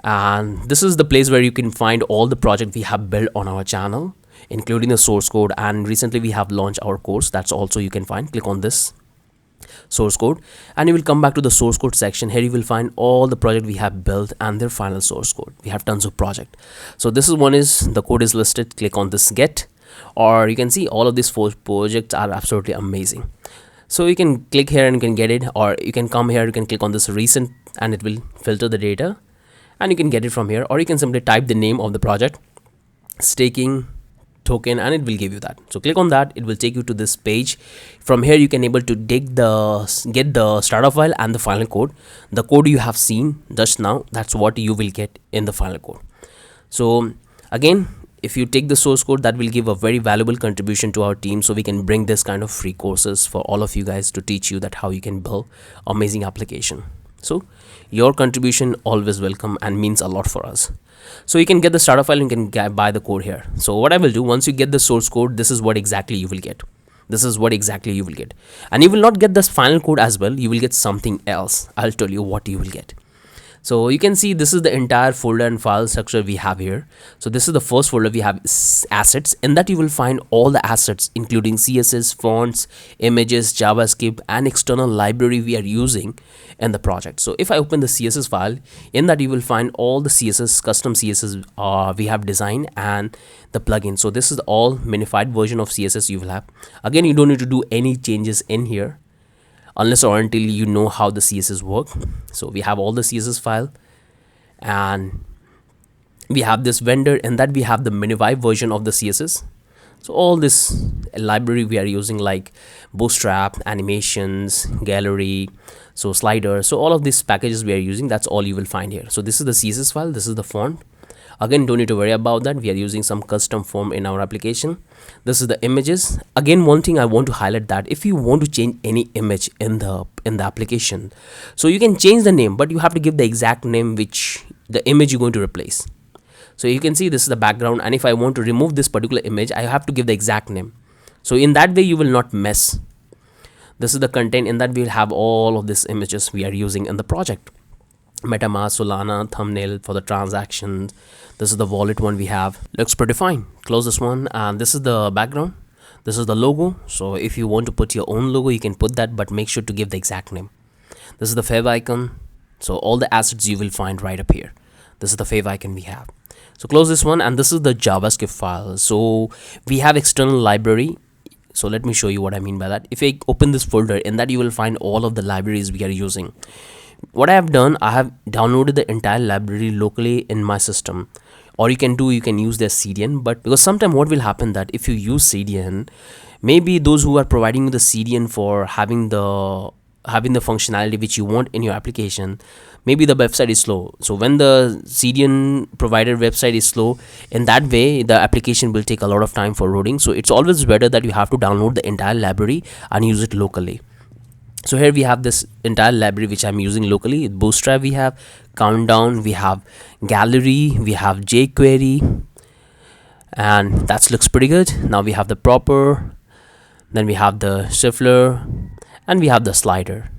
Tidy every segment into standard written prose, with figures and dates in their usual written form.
And this is the place where you can find all the project we have built on our channel, including the source code. And recently we have launched our course. That's also you can find. Click on this source code and you will come back to the source code section. Here you will find all the project we have built and their final source code. We have tons of project. So this is one is the code is listed. Click on this get, or you can see all of these 4 projects are absolutely amazing. So you can click here and you can get it, or you can come here, you can click on this recent and it will filter the data and you can get it from here, or you can simply type the name of the project, staking token, and it will give you that. So click on that, it will take you to this page. From here you can able to get the startup file and the final code. The code you have seen just now, that's what you will get in the final code. So again, if you take the source code, that will give a very valuable contribution to our team, so we can bring this kind of free courses for all of you guys to teach you that how you can build amazing application. So your contribution always welcome and means a lot for us. So you can get the startup file and you can buy the code here. So what I will do, once you get the source code, this is what exactly you will get. This is what exactly you will get. And you will not get this final code as well. You will get something else. I'll tell you what you will get. So you can see this is the entire folder and file structure we have here. So this is the first folder. We have assets. In that you will find all the assets, including CSS, fonts, images, JavaScript, and external library we are using in the project. So if I open the CSS file, in that you will find all the CSS, custom CSS we have designed and the plugin. So this is all minified version of CSS you will have. Again, you don't need to do any changes in here unless or until you know how the CSS work. So we have all the CSS file and we have this vendor, and that we have the minified version of the CSS. So all this library we are using, like Bootstrap, animations, gallery, so slider, so all of these packages we are using, that's all you will find here. So this is the CSS file, this is the font. Again, don't need to worry about that. We are using some custom form in our application. This is the images. Again, one thing I want to highlight, that if you want to change any image in the application, so you can change the name, but you have to give the exact name which the image you're going to replace. So you can see this is the background, and if I want to remove this particular image, I have to give the exact name. So in that way you will not mess. This is the content. In that we will have all of these images we are using in the project. MetaMask, Solana, thumbnail for the transactions. This is the wallet one we have. Looks pretty fine. Close this one, and this is the background. This is the logo. So if you want to put your own logo, you can put that, but make sure to give the exact name. This is the fav icon. So all the assets you will find right up here. This is the fav icon we have. So close this one, and this is the JavaScript file. So we have external library. So let me show you what I mean by that. If I open this folder, in that you will find all of the libraries we are using. What I have done, I have downloaded the entire library locally in my system, or you can use their CDN. But because sometimes what will happen, that if you use CDN, maybe those who are providing you the CDN for having the functionality which you want in your application, maybe the website is slow. So when the CDN provider website is slow, in that way the application will take a lot of time for loading. So it's always better that you have to download the entire library and use it locally. So here we have this entire library which I'm using locally. Bootstrap we have, Countdown, we have Gallery, we have jQuery, and that looks pretty good. Now we have the proper, then we have the shuffler, and we have the slider.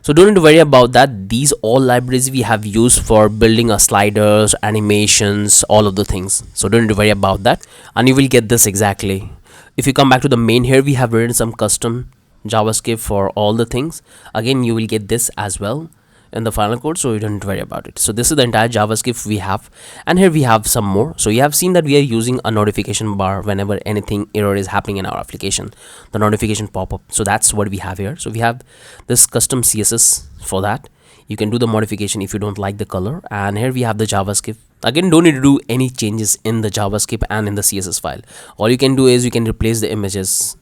So don't need to worry about that. These all libraries we have used for building our sliders, animations, all of the things. So don't need to worry about that, and you will get this exactly. If you come back to the main, here we have written some custom JavaScript for all the things. Again, you will get this as well in the final code, so you don't worry about it. So this is the entire JavaScript we have, and here we have some more. So you have seen that we are using a notification bar whenever anything error is happening in our application, the notification pop-up. So that's what we have here. So we have this custom CSS for that. You can do the modification if you don't like the color, and here we have the JavaScript. Again, don't need to do any changes in the JavaScript and in the CSS file. All you can do is you can replace the images.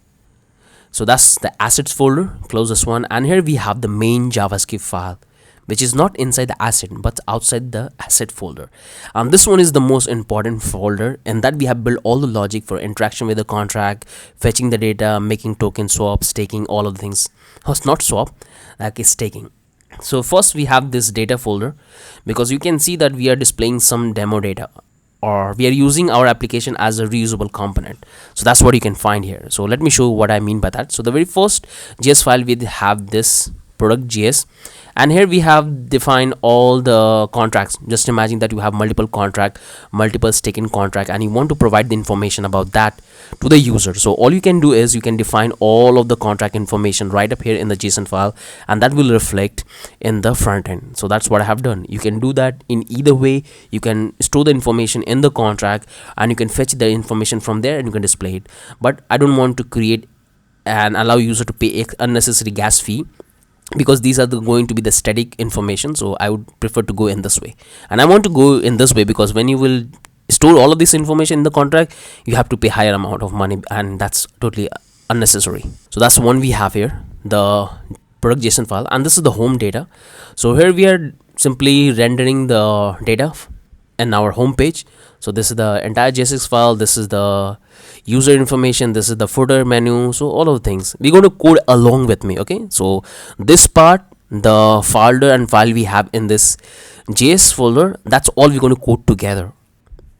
So that's the assets folder. Close this one, and here we have the main JavaScript file, which is not inside the asset but outside the asset folder. This one is the most important folder, and that we have built all the logic for interaction with the contract, fetching the data, making token swap, staking, all of the things. It's not swap, like it's staking. So first we have this data folder, because you can see that we are displaying some demo data, or we are using our application as a reusable component. So that's what you can find here. So let me show you what I mean by that. So the very first JS file, we have this product.js, and here we have defined all the contracts. Just imagine that you have multiple contract, multiple staking contract, and you want to provide the information about that to the user. So all you can do is you can define all of the contract information right up here in the JSON file, and that will reflect in the front end. So that's what I have done. You can do that in either way. You can store the information in the contract, and you can fetch the information from there and you can display it. But I don't want to create and allow user to pay unnecessary gas fee, because these are going to be the static information. So I would prefer to go in this way, and I want to go in this way because when you will store all of this information in the contract, you have to pay higher amount of money, and that's totally unnecessary. So that's one we have here, the product JSON file, and this is the home data. So here we are simply rendering the data in our home page. So this is the entire JSX file, this is the user information, this is the footer menu. So all of the things we're going to code along with me. Okay, so this part, the folder and file we have in this JS folder, that's all we're going to code together.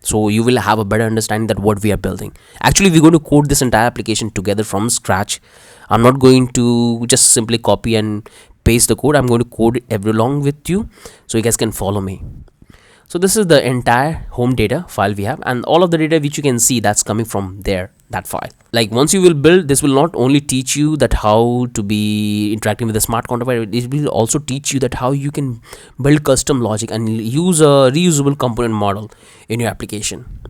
So you will have a better understanding that what we are building. Actually, we're going to code this entire application together from scratch. I'm not going to just simply copy and paste the code. I'm going to code it along with you so you guys can follow me. So this is the entire home data file we have, and all of the data which you can see, that's coming from there, that file. Like once you will build, this will not only teach you that how to be interacting with the smart contract, it will also teach you that how you can build custom logic and use a reusable component model in your application.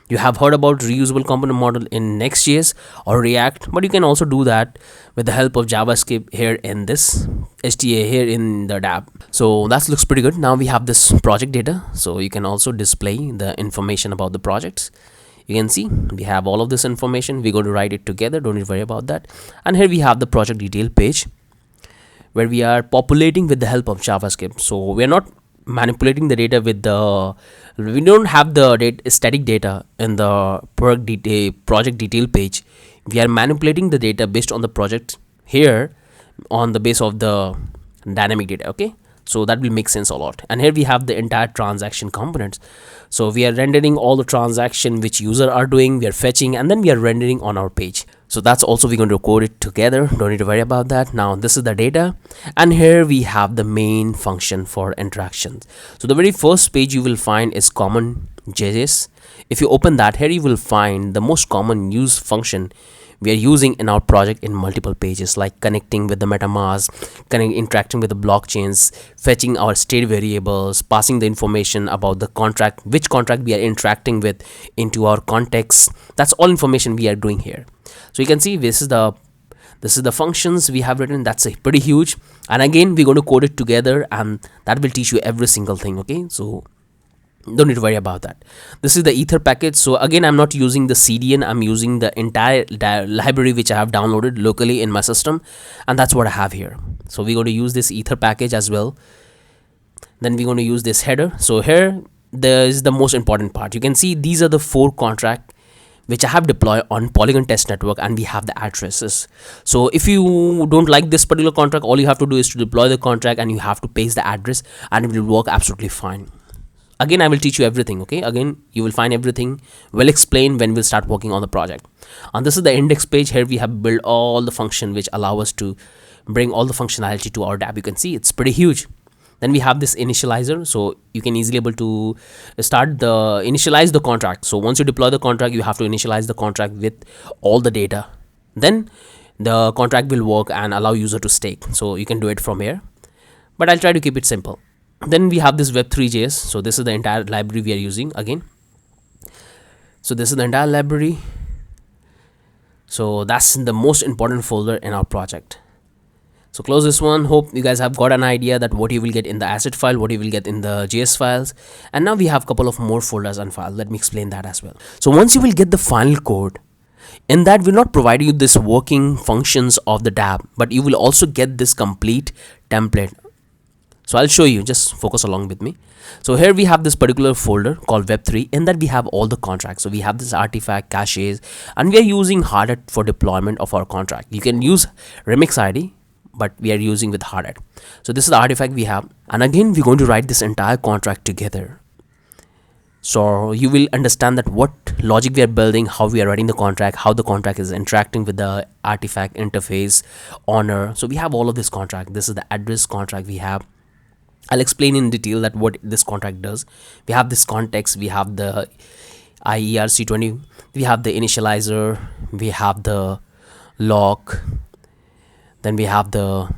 You have heard about reusable component model in Next.js or React, but you can also do that with the help of JavaScript here in this HTA here in the Dapp. So that looks pretty good. Now we have this project data, so you can also display the information about the projects. You can see we have all of this information. We're going to write it together, don't need to worry about that. And here we have the project detail page where we are populating with the help of JavaScript. So we're not manipulating the data with the, we don't have the static data in the project detail page. We are manipulating the data based on the project here on the base of the dynamic data. Okay, so that will make sense a lot. And here we have the entire transaction components. So we are rendering all the transaction which user are doing, we are fetching, and then we are rendering on our page. So that's also we're going to code it together, don't need to worry about that. Now this is the data, and here we have the main function for interactions. So the very first page you will find is common JS. If you open that, here you will find the most common use function we are using in our project in multiple pages, like connecting with the MetaMask, interacting with the blockchains, fetching our state variables, passing the information about the contract, which contract we are interacting with into our context. That's all information we are doing here. So you can see this is the functions we have written. That's pretty huge, and again we're going to code it together, and that will teach you every single thing. Okay, so don't need to worry about that. This is the ether package. So again, I'm not using the CDN, I'm using the entire library which I have downloaded locally in my system, and that's what I have here. So we're going to use this ether package as well. Then we're going to use this header. So here there is the most important part. You can see these are the 4 contracts which I have deployed on Polygon test network, and we have the addresses. So if you don't like this particular contract, all you have to do is to deploy the contract and you have to paste the address, and it will work absolutely fine. Again, I will teach you everything. Okay, again you will find everything well explained when we'll start working on the project. And this is the index page. Here we have built all the function which allow us to bring all the functionality to our Dapp. You can see it's pretty huge. Then we have this initializer, so you can easily able to initialize the contract. So once you deploy the contract, you have to initialize the contract with all the data. Then the contract will work and allow user to stake. So you can do it from here, but I'll try to keep it simple. Then we have this web3.js. So this is the entire library we are using again. So this is the entire library. So that's the most important folder in our project. So close this one. Hope you guys have got an idea that what you will get in the asset file, what you will get in the JS files. And now we have a couple of more folders and files. Let me explain that as well. So once you will get the final code, in that will not provide you this working functions of the Dapp, but you will also get this complete template. So I'll show you, just focus along with me. So here we have this particular folder called web3. In that we have all the contracts. So we have this artifact, caches, and we are using Hardhat for deployment of our contract. You can use Remix ID, but we are using with Hardhat. So this is the artifact we have. And again, we're going to write this entire contract together. So you will understand that what logic we are building, how we are writing the contract, how the contract is interacting with the artifact interface owner. So we have all of this contract. This is the address contract we have. I'll explain in detail that what this contract does. We have this context, we have the IERC20, we have the initializer, we have the lock, then we have the,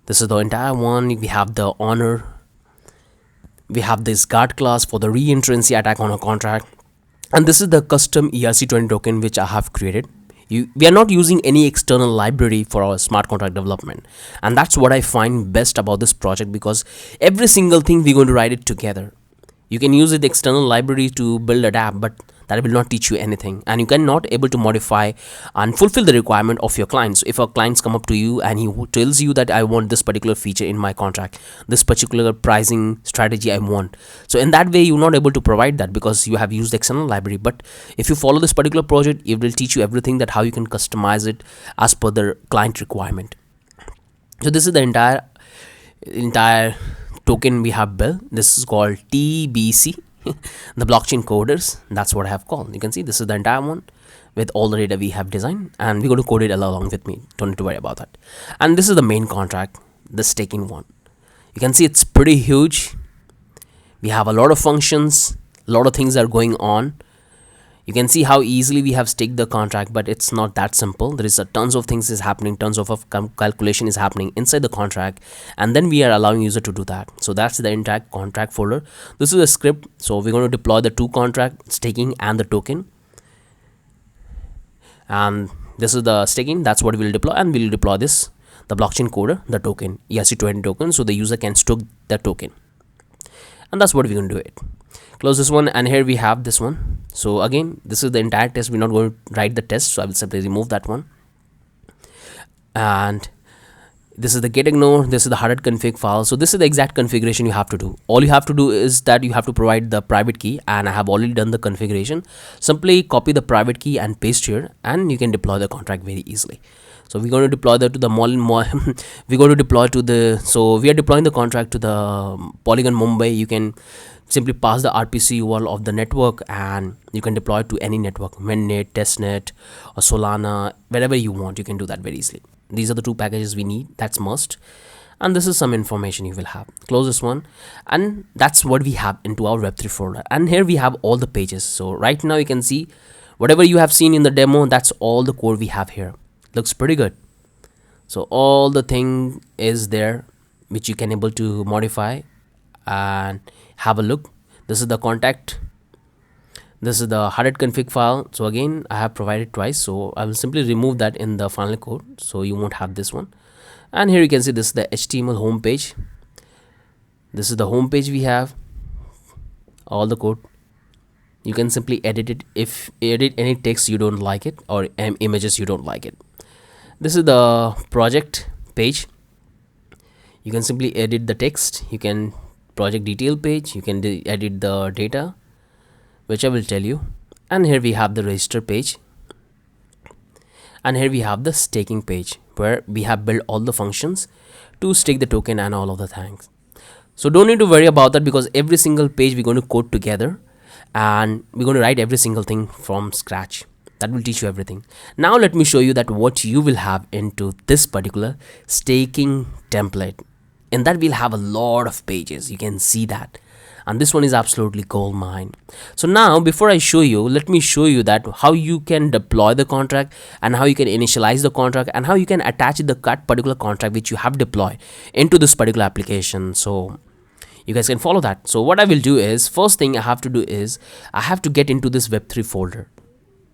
this is the entire one, we have the honor, we have this guard class for the reentrancy attack on a contract, and this is the custom ERC20 token which I have created. We are not using any external library for our smart contract development, and that's what I find best about this project, because every single thing we're going to write it together. You can use the external library to build a app, but that will not teach you anything, and you cannot able to modify and fulfill the requirement of your clients. If a clients come up to you and he tells you that I want this particular feature in my contract, this particular pricing strategy I want, so in that way you're not able to provide that because you have used external library. But if you follow this particular project, it will teach you everything that how you can customize it as per the client requirement. So this is the entire token we have built. This is called TBC, the blockchain coders. That's what I have called. You can see this is the entire one with all the data we have designed, and we're going to code it along with me. Don't need to worry about that. And this is the main contract, the staking one. You can see it's pretty huge. We have a lot of functions, a lot of things are going on. You can see how easily we have staked the contract, but it's not that simple. There is a tons of things is happening, tons of calculation is happening inside the contract, and then we are allowing user to do that. So that's the entire contract folder. This is a script. So we're going to deploy the two contract, staking and the token. And this is the staking. That's what we'll deploy, and we'll deploy this, the blockchain coder, the token, ERC20 token, so the user can stoke the token. And that's what we're going to do it. Close this one, and here we have this one. So again, this is the entire test. We're not going to write the test, so I will simply remove that one. And this is the get ignore. This is the hard config file. So this is the exact configuration you have to do. All you have to do is that you have to provide the private key, and I have already done the configuration. Simply copy the private key and paste here, and you can deploy the contract very easily. So we're going to deploy that to the we're going to deploy to the, so we are deploying the contract to the Polygon Mumbai. You can simply pass the RPC URL of the network, and you can deploy it to any network, mainnet, testnet, or Solana, wherever you want. You can do that very easily. These are the two packages we need. That's must. And this is some information you will have. Close this one, and that's what we have into our Web3 folder. And here we have all the pages. So right now you can see whatever you have seen in the demo, that's all the code we have here. Looks pretty good. So all the thing is there which you can able to modify and have a look. This is the contact, this is the hard config file. So again, I have provided twice, so I will simply remove that in the final code, so you won't have this one. And here you can see this is the HTML home page. This is the home page. We have all the code. You can simply edit it if edit any text you don't like it, or images you don't like it. This is the project page. You can simply edit the text. You can project detail page, you can edit the data, which I will tell you. And here we have the register page, and here we have the staking page, where we have built all the functions to stake the token and all of the things. So don't need to worry about that, because every single page we're going to code together, and we're going to write every single thing from scratch. That will teach you everything. Now let me show you that what you will have into this particular staking template. In that we'll have a lot of pages. You can see that, and this one is absolutely gold mine. So now before I show you, let me show you that how you can deploy the contract, and how you can initialize the contract, and how you can attach the particular contract which you have deployed into this particular application. So you guys can follow that. So what I will do is, first thing I have to do is I have to get into this Web3 folder,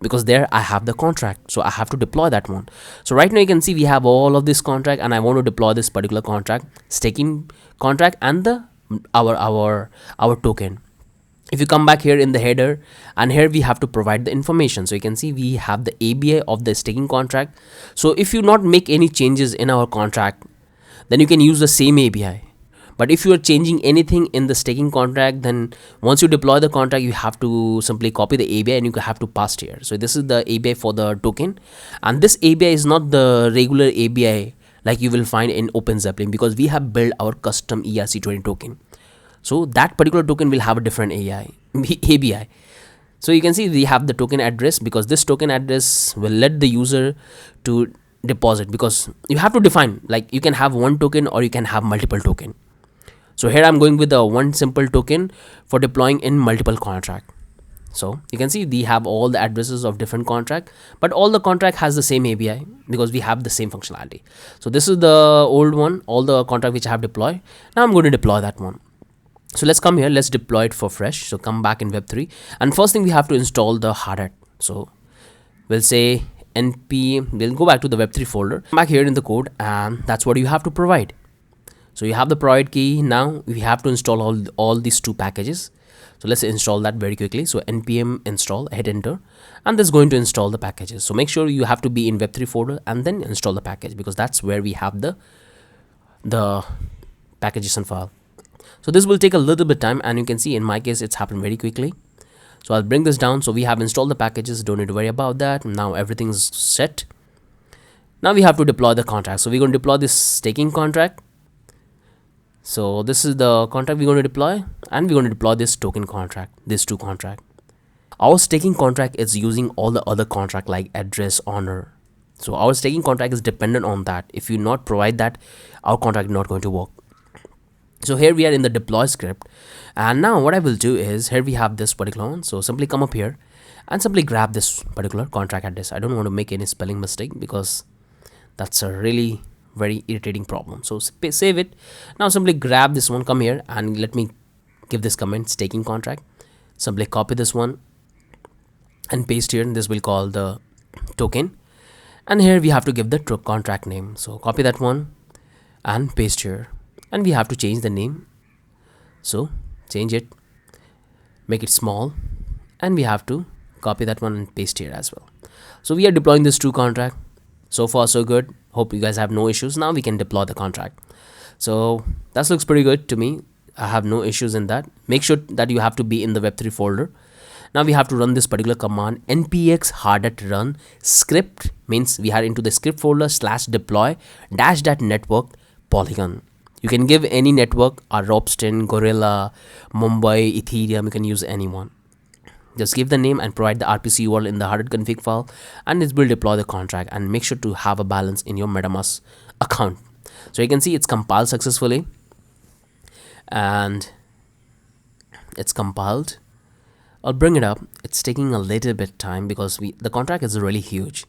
because there I have the contract, so I have to deploy that one. So right now you can see we have all of this contract, and I want to deploy this particular contract, staking contract, and the our token. If you come back here in the header, and here we have to provide the information. So you can see we have the ABI of the staking contract. So if you not make any changes in our contract, then you can use the same ABI. But if you are changing anything in the staking contract, then once you deploy the contract, you have to simply copy the ABI, and you have to paste here. So this is the ABI for the token, and this ABI is not the regular ABI like you will find in Open Zeppelin, because we have built our custom ERC20 token. So that particular token will have a different ABI. So you can see we have the token address, because this token address will let the user to deposit, because you have to define, like you can have one token or you can have multiple token. So here I'm going with the one simple token for deploying in multiple contract. So you can see we have all the addresses of different contract, but all the contract has the same ABI because we have the same functionality. So this is the old one, all the contract which I have deployed. Now I'm going to deploy that one. So let's come here, let's deploy it for fresh. So come back in Web3, and first thing we have to install the hard hat. So we'll say np, we'll go back to the Web3 folder, come back here in the code, and that's what you have to provide. So you have the provide key. Now we have to install all these two packages. So let's install that very quickly. So npm install, hit enter, and this is going to install the packages. So make sure you have to be in Web3 folder and then install the package, because that's where we have the packages and file. So this will take a little bit time, and you can see in my case it's happened very quickly. So I'll bring this down. So we have installed the packages, don't need to worry about that. Now everything's set. Now we have to deploy the contract. So we're going to deploy this staking contract. So this is the contract we're going to deploy, and we're going to deploy this token contract, these two contract. Our staking contract is using all the other contract like address, honor. So our staking contract is dependent on that. If you not provide that, our contract is not going to work. So here we are in the deploy script, and now what I will do is, here we have this particular one. So simply come up here and simply grab this particular contract address. I don't want to make any spelling mistake because that's a really very irritating problem. So save it. Now simply grab this one, come here, and let me give this comment, staking contract. Simply copy this one and paste here, and this will call the token, and here we have to give the contract name. So copy that one and paste here, and we have to change the name. So change it, make it small, and we have to copy that one and paste here as well. So we are deploying this two contract. So far so good. Hope you guys have no issues. Now we can deploy the contract. So that looks pretty good to me. I have no issues in that. Make sure that you have to be in the Web3 folder. Now we have to run this particular command, npx hardhat run script, means we are into the script folder /deploy -network Polygon. You can give any network, a Robston, Gorilla, Mumbai, Ethereum, you can use anyone. Just give the name and provide the RPC URL in the hardhat config file, and it will deploy the contract. And make sure to have a balance in your MetaMask account. So you can see it's compiled successfully, and it's compiled. I'll bring it up. It's taking a little bit time because the contract is really huge.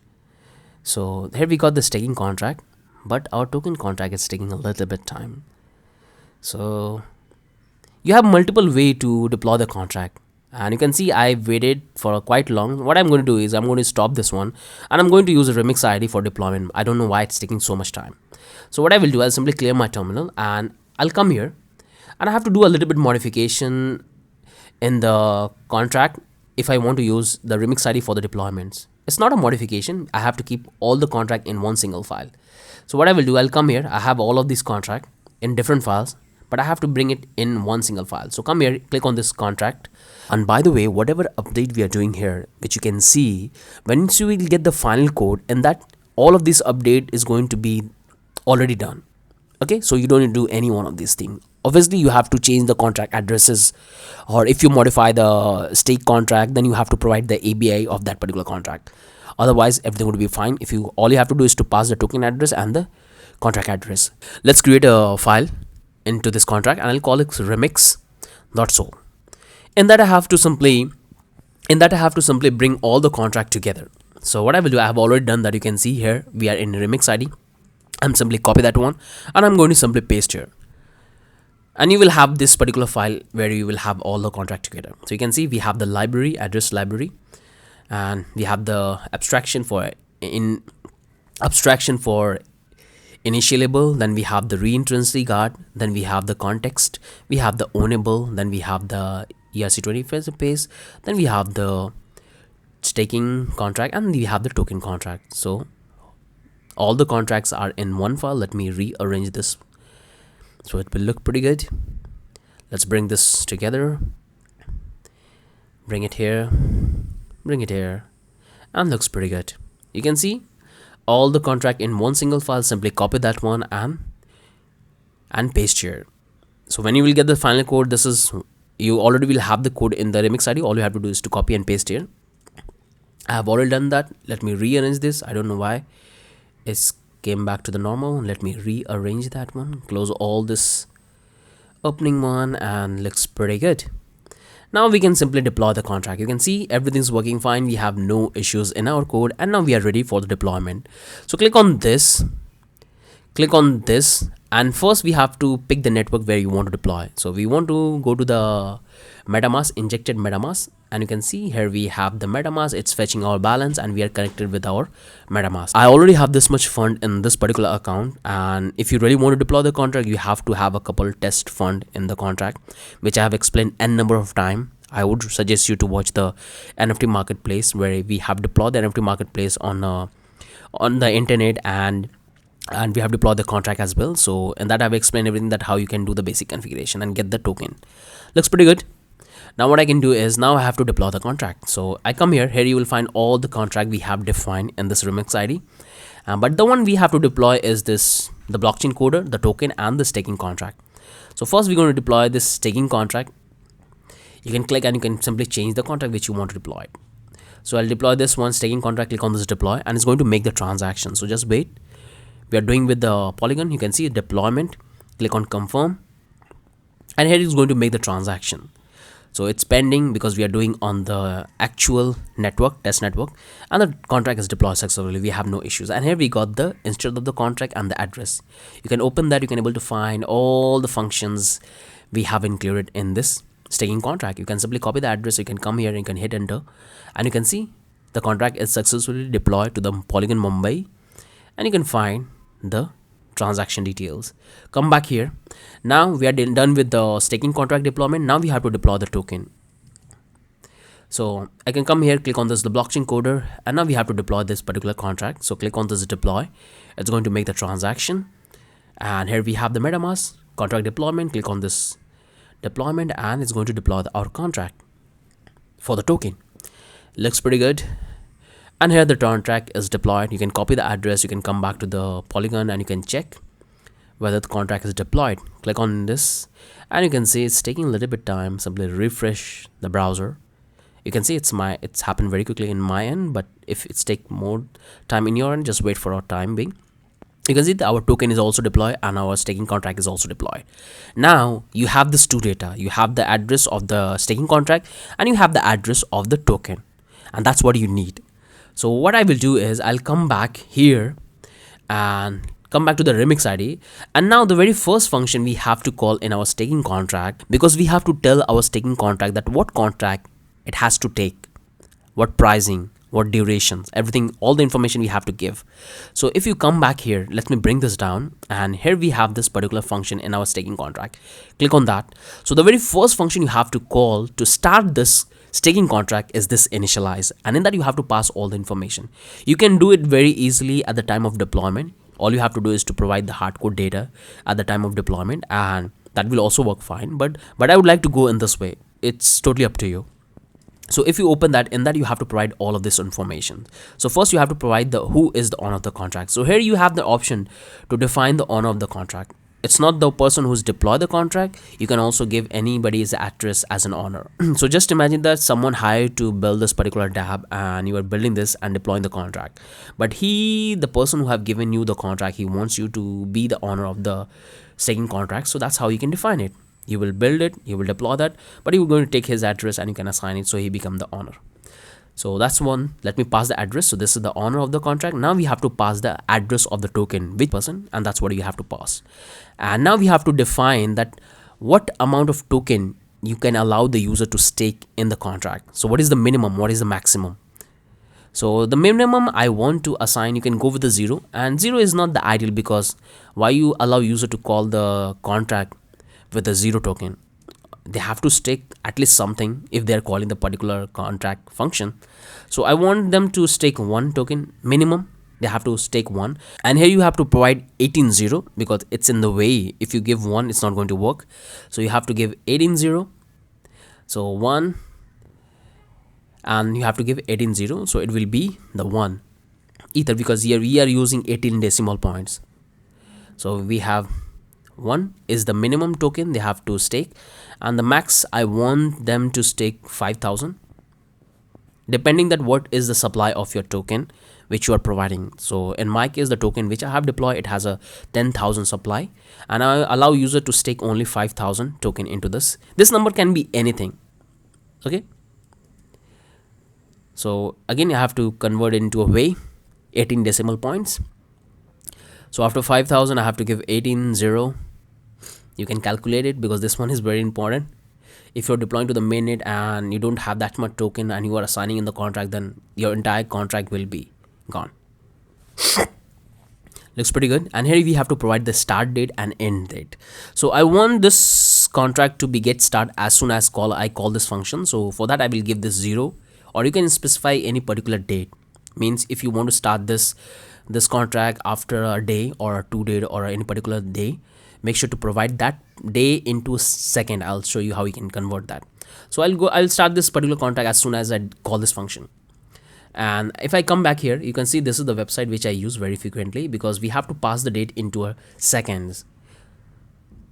So here we got the staking contract, but our token contract is taking a little bit time. So you have multiple way to deploy the contract, and you can see I waited for quite long. What I'm going to do is I'm going to stop this one, and I'm going to use a remix ID for deployment. I don't know why it's taking so much time. So what I will do, I'll simply clear my terminal, and I'll come here, and I have to do a little bit modification in the contract if I want to use the remix ID for the deployments. It's not a modification. I have to keep all the contract in one single file. So what I will do, I'll come here. I have all of these contract in different files, but I have to bring it in one single file. So come here, click on this contract. And by the way, whatever update we are doing here, which you can see, once you will get the final code, and that all of this update is going to be already done. Okay, so you don't need to do any one of these things. Obviously you have to change the contract addresses, or if you modify the stake contract, then you have to provide the ABI of that particular contract. Otherwise everything would be fine. If you all you have to do is to pass the token address and the contract address. Let's create a file into this contract, and I'll call it remix.sol. In that I have to simply bring all the contract together. So what I will do, I have already done that. You can see here we are in remix ID. I'm simply copy that one, and I'm going to simply paste here, and you will have this particular file where you will have all the contract together. So you can see we have the library, address library, and we have the abstraction for initialable, then we have the reentrancy guard, then we have the context, we have the ownable, then we have the ERC20 phase, then we have the staking contract, and we have the token contract. So all the contracts are in one file. Let me rearrange this so it will look pretty good. Let's bring this together, bring it here, and looks pretty good. You can see all the contract in one single file. Simply copy that one and paste here. So when you will get the final code, this is, you already will have the code in the remix ID. All you have to do is to copy and paste here. I have already done that. Let me rearrange this. I don't know why it's came back to the normal. Let me rearrange that one, close all this opening one, and looks pretty good. Now we can simply deploy the contract. You can see everything's working fine. We have no issues in our code, and now we are ready for the deployment. So click on this, and first we have to pick the network where you want to deploy. So we want to go to the MetaMask, injected MetaMask, and you can see here we have the MetaMask. It's fetching our balance and we are connected with our MetaMask. I already have this much fund in this particular account, and if you really want to deploy the contract, you have to have a couple test fund in the contract, which I have explained n number of time. I would suggest you to watch the NFT marketplace, where we have deployed the NFT marketplace on the internet, and we have deployed the contract as well. So in that I've explained everything, that how you can do the basic configuration and get the token. Looks pretty good. Now what I can do is, now I have to deploy the contract. So I come here you will find all the contract we have defined in this remix ID, but the one we have to deploy is this, the blockchain coder, the token, and the staking contract. So first we're going to deploy this staking contract. You can click and you can simply change the contract which you want to deploy. So I'll deploy this one, staking contract. Click on this deploy, and it's going to make the transaction. So just wait. We are doing with the Polygon. You can see deployment. Click on confirm, and here it's going to make the transaction. So it's pending because we are doing on the actual network, test network, and the contract is deployed successfully. We have no issues. And here we got the instead of the contract and the address. You can open that. You can able to find all the functions we have included in this staking contract. You can simply copy the address. You can come here and you can hit enter, and you can see the contract is successfully deployed to the Polygon Mumbai, and you can find the transaction details. Come back here. Now we are done with the staking contract deployment. Now we have to deploy the token. So I can come here, click on this, the blockchain coder, and now we have to deploy this particular contract. So click on this deploy. It's going to make the transaction, and here we have the MetaMask contract deployment. Click on this deployment, and it's going to deploy our contract for the token. Looks pretty good. And here the contract is deployed. You can copy the address. You can come back to the Polygon and you can check whether the contract is deployed. Click on this, and you can see it's taking a little bit time. Simply refresh the browser. You can see it's happened very quickly in my end, but if it's take more time in your end, just wait for our time being. You can see that our token is also deployed and our staking contract is also deployed. Now you have this two data. You have the address of the staking contract and you have the address of the token, and that's what you need. So what I will do is I'll come back here and come back to the remix ID, and now the very first function we have to call in our staking contract, because we have to tell our staking contract that what contract it has to take, what pricing, what durations, everything, all the information we have to give. So if you come back here, let me bring this down, and here we have this particular function in our staking contract. Click on that. So the very first function you have to call to start this staking contract is this initialize, and in that you have to pass all the information. You can do it very easily at the time of deployment. All you have to do is to provide the hardcode data at the time of deployment, and that will also work fine, but I would like to go in this way. It's totally up to you. So if you open that, in that you have to provide all of this information. So first you have to provide the who is the owner of the contract. So here you have the option to define the owner of the contract. It's not the person who's deployed the contract. You can also give anybody's address as an owner. So just imagine that someone hired to build this particular dApp, and you are building this and deploying the contract, but the person who have given you the contract, he wants you to be the owner of the staking contract. So that's how you can define it. You will build it, you will deploy that, but you're going to take his address and you can assign it so he become the owner. So that's one. Let me pass the address. So this is the owner of the contract. Now we have to pass the address of the token, which person, and that's what you have to pass. And now we have to define that what amount of token you can allow the user to stake in the contract. So what is the minimum? What is the maximum? So the minimum I want to assign, you can go with the 0, and 0 is not the ideal, because why you allow user to call the contract with a 0 token? They have to stake at least something if they're calling the particular contract function. So I want them to stake 1 token minimum. They have to stake 1, and here you have to provide 18.0 because it's in the way. If you give 1, it's not going to work. So you have to give 18.0. So 1, and you have to give 18.0. So it will be the 1 ether, because here we are using 18 decimal points. So we have One is the minimum token they have to stake, and the max I want them to stake 5,000, depending that what is the supply of your token which you are providing. So in my case, the token which I have deployed, it has a 10,000 supply, and I allow user to stake only 5,000 token into this. This number can be anything. Okay, so again, you have to convert it into a way 18 decimal points. So after 5,000, I have to give 18,0. You can calculate it because this one is very important. If you're deploying to the mainnet and you don't have that much token and you are assigning in the contract, then your entire contract will be gone. Looks pretty good. And here we have to provide the start date and end date. So I want this contract to be get start as soon as I call this function. So for that, I will give this 0, or you can specify any particular date. Means if you want to start this contract after a day or a 2 day or any particular day, make sure to provide that day into a second. I'll show you how you can convert that. So I'll start this particular contract as soon as I call this function. And if I come back here, you can see this is the website which I use very frequently because we have to pass the date into a seconds.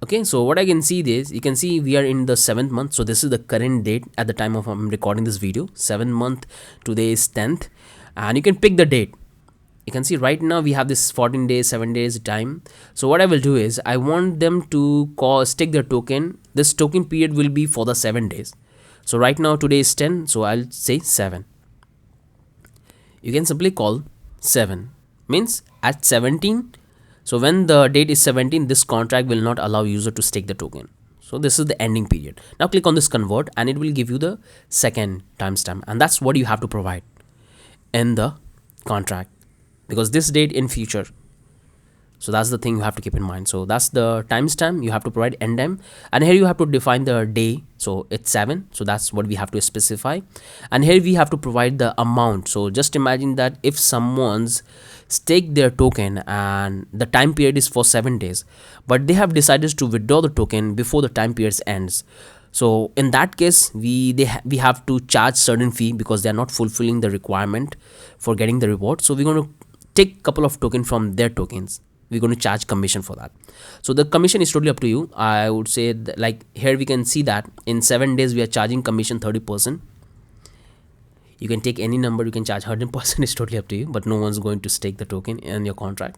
Okay, so what I can see is, you can see we are in the 7th month. So this is the current date at the time of I'm recording this video. 7th month, today is 10th, and you can pick the date. You can see right now we have this 14 days, 7 days time. So what I will do is I want them to stake their token. This token period will be for the 7 days. So right now today is 10, so I'll say 7. You can simply call 7, means at 17. So when the date is 17, this contract will not allow user to stake the token. So this is the ending period. Now click on this convert and it will give you the second timestamp, and that's what you have to provide in the contract, because this date in future. So that's the thing you have to keep in mind. So that's the timestamp you have to provide, end time, and here you have to define the day. So it's 7, so that's what we have to specify. And here we have to provide the amount. So just imagine that if someone's stake their token and the time period is for 7 days, but they have decided to withdraw the token before the time period ends. So in that case, we have to charge certain fee because they are not fulfilling the requirement for getting the reward. So we're going to take a couple of tokens from their tokens. We're going to charge commission for that. So the commission is totally up to you. I would say that, like here we can see that in 7 days we are charging commission 30%. You can take any number, you can charge 100%, it's totally up to you, but no one's going to stake the token in your contract.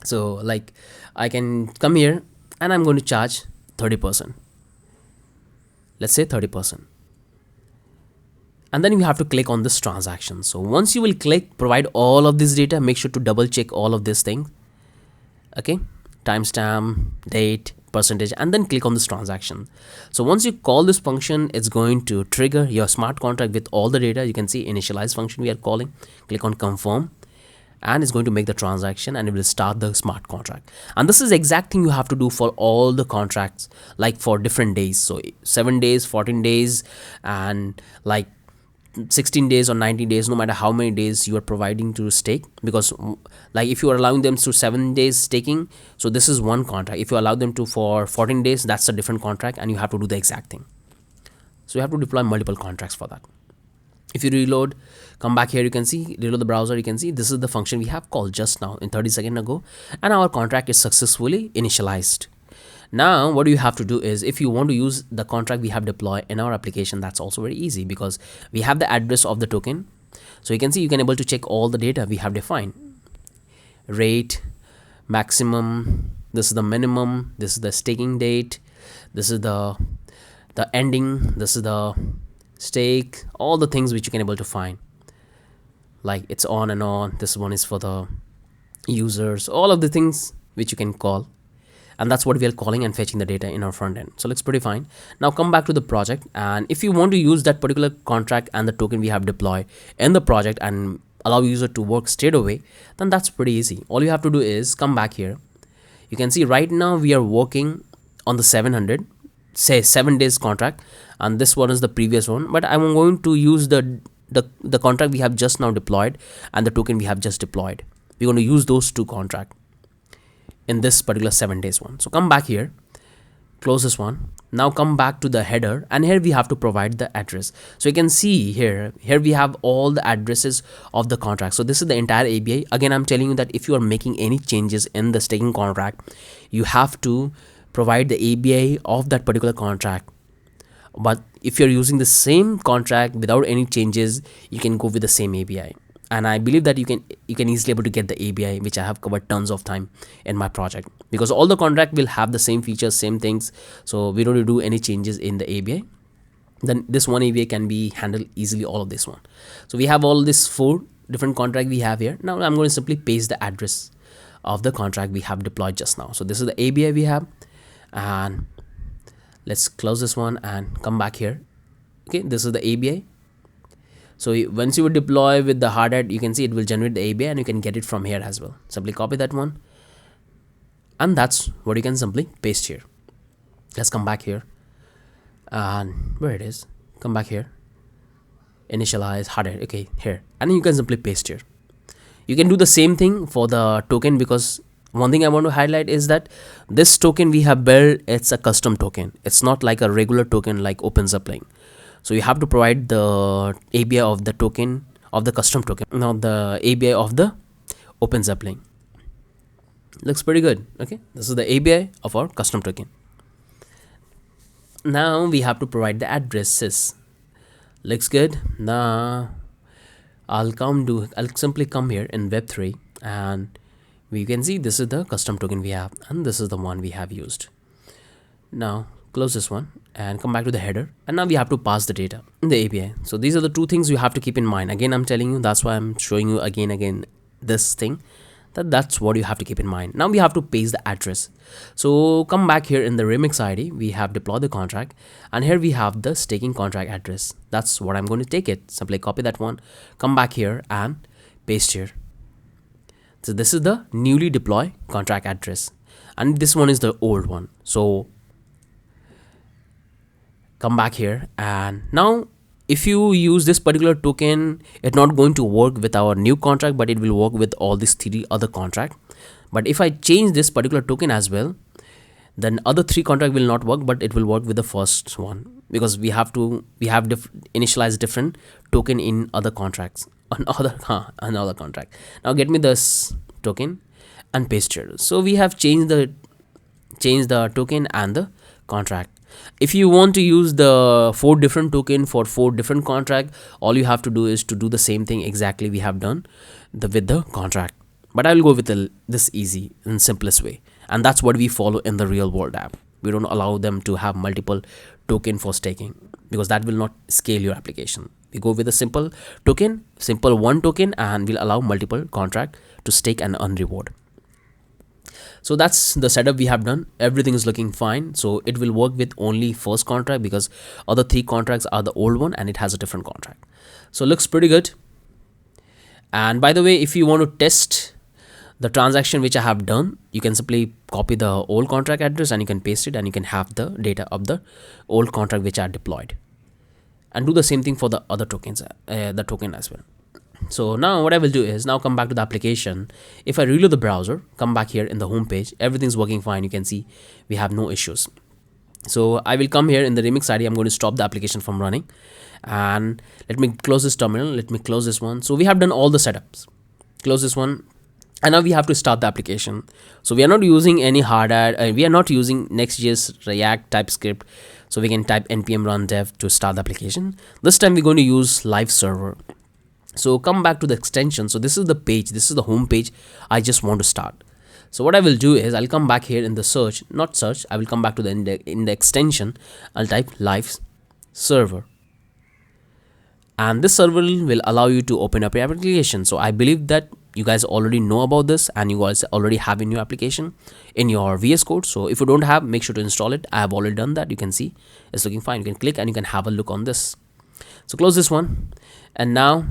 So like I can come here and I'm going to charge 30%. Let's say 30%. And then you have to click on this transaction. So once you will click, provide all of this data, make sure to double check all of these things. Okay, timestamp, date, percentage, and then click on this transaction. So once you call this function, it's going to trigger your smart contract with all the data. You can see initialize function we are calling. Click on confirm, and it's going to make the transaction and it will start the smart contract. And this is the exact thing you have to do for all the contracts, like for different days. So 7 days, 14 days, and like 16 days or 90 days, no matter how many days you are providing to stake. Because like if you are allowing them to 7 days staking, so this is one contract. If you allow them to for 14 days, that's a different contract, and you have to do the exact thing. So you have to deploy multiple contracts for that. If you reload, come back here, you can see, reload the browser, you can see this is the function we have called just now in 30 seconds ago, and our contract is successfully initialized. Now what you have to do is, if you want to use the contract we have deployed in our application, that's also very easy because we have the address of the token. So you can see you can able to check all the data we have defined. Rate, maximum, this is the minimum, this is the staking date, this is the ending, this is the stake, all the things which you can able to find. Like it's on and on, this one is for the users, all of the things which you can call. And that's what we are calling and fetching the data in our front end. So looks pretty fine. Now come back to the project, and if you want to use that particular contract and the token we have deployed in the project and allow user to work straight away, then that's pretty easy. All you have to do is come back here. You can see right now we are working on the 700, say 7 days contract, and this one is the previous one, but I'm going to use the contract we have just now deployed and the token we have just deployed. We're going to use those two contracts in this particular 7 days one. So come back here, close this one, Now come back to the header, and here we have to provide the address. So you can see here we have all the addresses of the contract. So this is the entire ABI. Again, I'm telling you that if you are making any changes in the staking contract, you have to provide the ABI of that particular contract. But if you're using the same contract without any changes, you can go with the same ABI. And I believe that you can easily able to get the ABI, which I have covered tons of time in my project, because all the contract will have the same features, same things. So we don't need to do any changes in the ABI. Then this one ABI can be handled easily, all of this one. So we have all this 4 different contract we have here. Now I'm going to simply paste the address of the contract we have deployed just now. So this is the ABI we have, and let's close this one and come back here. Okay, this is the ABI. So once you would deploy with the hard hat, you can see it will generate the ABI, and you can get it from here as well. Simply copy that one, and that's what you can simply paste here. Let's come back here, and where it is, come back here, initialize hard hat. Okay, here, and you can simply paste here. You can do the same thing for the token, because one thing I want to highlight is that this token we have built, it's a custom token. It's not like a regular token like OpenZeppelin. So you have to provide the ABI of the token of the custom token, not the ABI of the OpenZeppelin. Looks pretty good. Okay, this is the ABI of our custom token. Now we have to provide the addresses. Looks good. Now I'll simply come here in Web3, and we can see this is the custom token we have, and this is the one we have used. Now close this one and come back to the header, and now we have to pass the data in the API. So these are the 2 things you have to keep in mind. Again, I'm telling you, that's why I'm showing you again this thing, that's what you have to keep in mind. Now we have to paste the address. So come back here in the remix ID, we have deployed the contract, and here we have the staking contract address. That's what I'm going to take it. Simply copy that one, come back here and paste here. So this is the newly deployed contract address, and this one is the old one. So come back here, and now if you use this particular token, it's not going to work with our new contract, but it will work with all these 3 other contract. But if I change this particular token as well, then other 3 contract will not work, but it will work with the first one, because we have initialized different token in other contracts, another contract. Now get me this token and paste it. So we have changed the token and the contract. If you want to use the 4 different token for 4 different contract, all you have to do is to do the same thing exactly we have done with the contract. But I will go with this easy and simplest way, and that's what we follow in the real world app. We don't allow them to have multiple token for staking, because that will not scale your application. We go with a simple token, one token, and we'll allow multiple contract to stake and earn reward. So that's the setup we have done. Everything is looking fine. So it will work with only first contract, because other 3 contracts are the old one and it has a different contract. So it looks pretty good. And by the way, if you want to test the transaction which I have done, you can simply copy the old contract address and you can paste it, and you can have the data of the old contract which are deployed, and do the same thing for the other tokens, the token as well. So now what I will do is now come back to the application. If I reload the browser, come back here in the home page, everything's working fine. You can see we have no issues. So I will come here in the remix ID. I'm going to stop the application from running, and let me close this terminal. Let me close this one. So we have done all the setups. Close this one, and now we have to start the application. So we are not using any hard hat. We are not using Next.js, React, TypeScript. So we can type npm run dev to start the application. This time we're going to use live server. So come back to the extension. So this is the page, this is the home page I just want to start. So what I will do is I'll come back here in the search, not search, I will come back to the in the extension. I'll type live server, and this server will allow you to open up your application. So I believe that you guys already know about this, and you guys already have in your application in your VS Code. So if you don't have, make sure to install it. I have already done that. You can see it's looking fine. You can click and you can have a look on this. So close this one, and now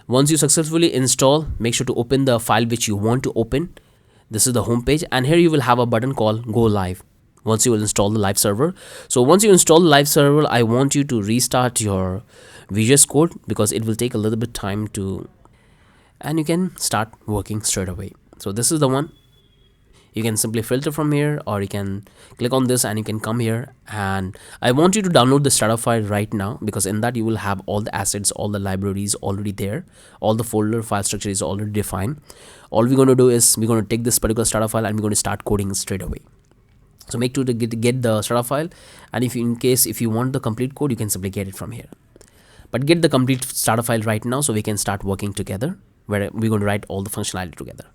once you successfully install, make sure to open the file which you want to open. This is the home page, and here you will have a button called go live once you will install the live server. So once you install the live server, I want you to restart your VS Code, because it will take a little bit time to, and you can start working straight away. So this is the one. You can simply filter from here, or you can click on this and you can come here. And I want you to download the startup file right now, because in that you will have all the assets, all the libraries already there, all the folder file structure is already defined. All we're going to do is we're going to take this particular startup file and we're going to start coding straight away. So make sure to get the startup file, and if you want the complete code, you can simply get it from here. But get the complete startup file right now so we can start working together, where we're going to write all the functionality together.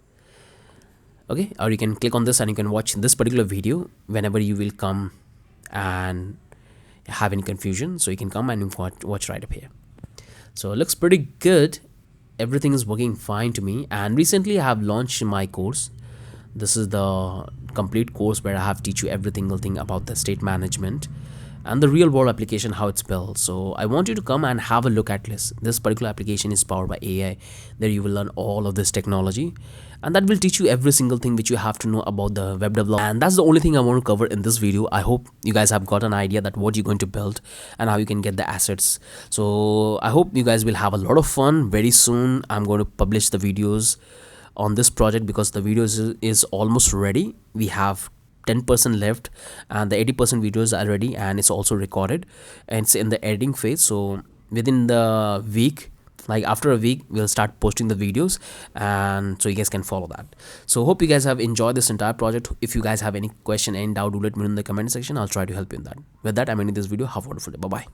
Okay, or you can click on this and you can watch this particular video whenever you will come and have any confusion. So you can come and watch right up here. So it looks pretty good. Everything is working fine to me. And recently I have launched my course. This is the complete course where I have teach you every single thing about the state management and the real world application, how it's built. So I want you to come and have a look at this. This particular application is powered by AI. There you will learn all of this technology, and that will teach you every single thing which you have to know about the web development. And that's the only thing I want to cover in this video. I hope you guys have got an idea that what you're going to build and how you can get the assets. So I hope you guys will have a lot of fun. Very soon I'm going to publish the videos on this project, because the videos is almost ready. We have 10% left and the 80% videos are ready, and it's also recorded and it's in the editing phase. So within the week, like after a week, we'll start posting the videos, and so you guys can follow that. So hope you guys have enjoyed this entire project. If you guys have any question, any doubt, do let me know in the comment section. I'll try to help you in that. With that, I'm ending this video. Have a wonderful day. Bye bye.